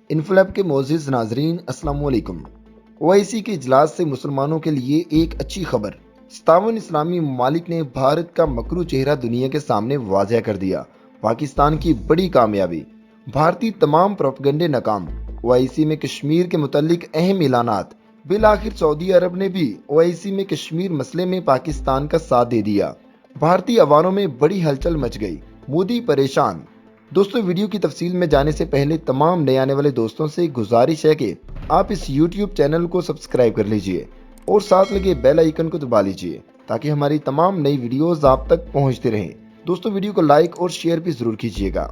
इन्फोलैब के मोअज़्ज़िज़ नाज़रीन अस्सलाम वालेकुम। ओआईसी के इजलास से मुसलमानों के लिए एक अच्छी खबर। 57 इस्लामी ममालिक ने भारत का मकरू चेहरा दुनिया के सामने वाज़ह कर दिया। पाकिस्तान की बड़ी कामयाबी, भारतीय तमाम प्रोपेगेंडे नाकाम। ओआईसी में कश्मीर के मुतल्लिक अहम ऐलानात। बिल आखिर सऊदी अरब ने भी ओआईसी में कश्मीर मसले में पाकिस्तान का साथ दे दिया। भारतीय अवानों में बड़ी हलचल मच गई, मोदी परेशान। दोस्तों, वीडियो की तफसील में जाने से पहले तमाम नए आने वाले दोस्तों से गुजारिश है कि आप इस यूट्यूब चैनल को सब्सक्राइब कर लीजिए और साथ लगे बेल आइकन को दबा लीजिए ताकि हमारी तमाम नई वीडियोस आप तक पहुंचती रहें। दोस्तों, वीडियो को लाइक और शेयर भी जरूर कीजिएगा।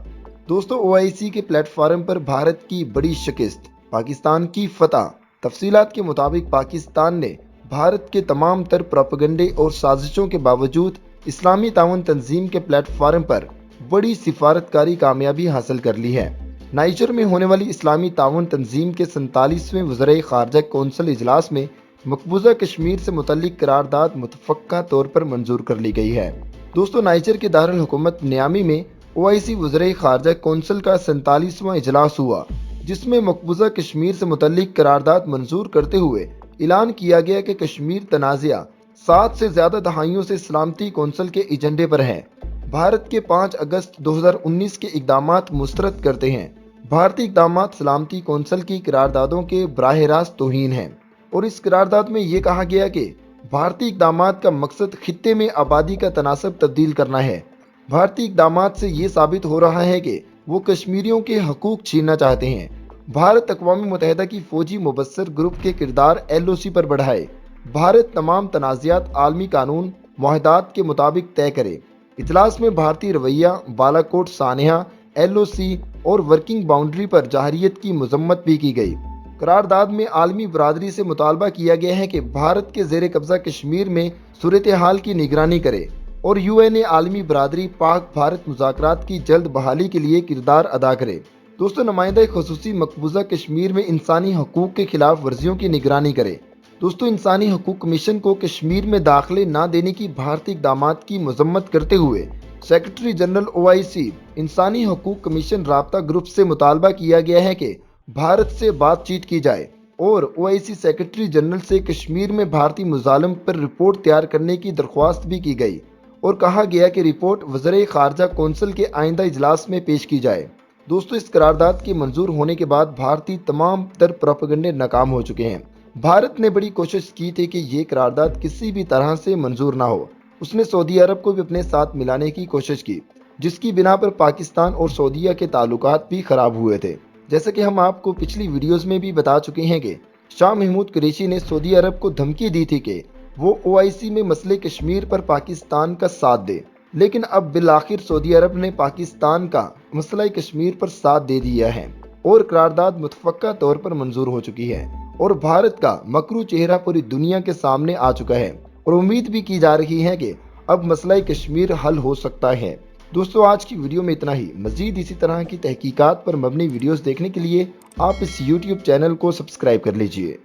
दोस्तों, ओआईसी के प्लेटफॉर्म पर भारत की बड़ी शिकस्त, पाकिस्तान की फतह। तफसीलात के मुताबिक पाकिस्तान ने भारत के तमाम तर प्रोपेगेंडे और साजिशों के बावजूद इस्लामी ताउन तंजीम के प्लेटफॉर्म पर बड़ी सिफारतकारी कामयाबी हासिल कर ली है। नाइजर में होने वाली इस्लामी ताउन तंजीम के 47वें वज़ीर ख़ारजा कौंसिल इजलास में मकबूजा कश्मीर से मुतल्लिक करारदाद मुतफ़क्का तौर पर मंजूर कर ली गई है। दोस्तों, नाइजर के दारुल हुकूमत नियामी में ओआईसी वज़ीर ख़ारजा कौंसिल का 47वां इजलास हुआ, जिसमें मकबूजा कश्मीर से मुतल्लिक करारदाद मंजूर करते हुए ऐलान किया गया कि कश्मीर तनाज़ा 7 से ज़्यादा दहाइयों से सलामती कौंसिल के एजेंडे पर है। भारत के 5 अगस्त 2019 के इक़दामात मुस्तरद करते हैं। भारतीय इक़दामात सलामती कौंसिल की करारदादों के बराह रास्त तौहीन हैं और इस करारदाद में ये कहा गया कि भारतीय इक़दामात का मकसद खित्ते में आबादी का तनासब तब्दील करना है। भारतीय इक़दामात से ये साबित हो रहा है कि वो कश्मीरियों के हकूक़ छीनना चाहते हैं। भारत अक़वाम मुत्तहिदा की फ़ौजी मुबस्सर ग्रुप के किरदार LOC पर बढ़ाए। भारत तमाम तनाज़ात आलमी कानून मुआहदात के मुताबिक तय करे। इजलास में भारतीय रवैया, बालाकोट सानिया, LOC और वर्किंग बाउंड्री पर जाहरियत की मजम्मत भी की गई। करारदाद में आलमी बरादरी से मुतालबा किया गया है कि भारत के ज़ेर कब्ज़ा कश्मीर में सूरत हाल की निगरानी करे और UN आलमी बरादरी पाक भारत मुज़ाकरात की जल्द बहाली के लिए किरदार अदा करे। दोस्तों, नुमाइंदा ख़ुसूसी मकबूजा कश्मीर में इंसानी हकूक़ के खिलाफ वर्जियों की निगरानी करे। दोस्तों, इंसानी हकूक़ कमीशन को कश्मीर में दाखिले न देने की भारतीय इक़दामात की मजम्मत करते हुए सेक्रेटरी जनरल ओआईसी इंसानी हकूक़ कमीशन राब्ता ग्रुप से मुतालबा किया गया है कि भारत से बातचीत की जाए और ओआईसी सेक्रेटरी जनरल से कश्मीर में भारतीय मुजालिम पर रिपोर्ट तैयार करने की दरख्वास्त भी की गई और कहा गया कि रिपोर्ट वज़ीर ख़ारजा कौंसिल के आइंदा इजलास में पेश की जाए। दोस्तों, इस करारदाद के मंजूर होने के बाद भारतीय तमाम तर प्रोपेगेंडे नाकाम हो चुके हैं। भारत ने बड़ी कोशिश की थी कि ये करारदाद किसी भी तरह से मंजूर ना हो। उसने सऊदी अरब को भी अपने साथ मिलाने की कोशिश की, जिसकी बिना पर पाकिस्तान और सऊदीया के ताल्लुकात भी खराब हुए थे। जैसे कि हम आपको पिछली वीडियोस में भी बता चुके हैं कि शाह महमूद कुरैशी ने सऊदी अरब को धमकी दी थी कि वो ओआईसी में मसले कश्मीर पर पाकिस्तान का साथ दे, लेकिन अब बिलाखिर सऊदी अरब ने पाकिस्तान का मसला कश्मीर पर साथ दे दिया है और करारदाद मुतफ़क्का तौर पर मंजूर हो चुकी है और भारत का मकरू चेहरा पूरी दुनिया के सामने आ चुका है और उम्मीद भी की जा रही है कि अब मसला कश्मीर हल हो सकता है। दोस्तों, आज की वीडियो में इतना ही। मजीद इसी तरह की तहकीकात पर मबनी वीडियोस देखने के लिए आप इस YouTube चैनल को सब्सक्राइब कर लीजिए।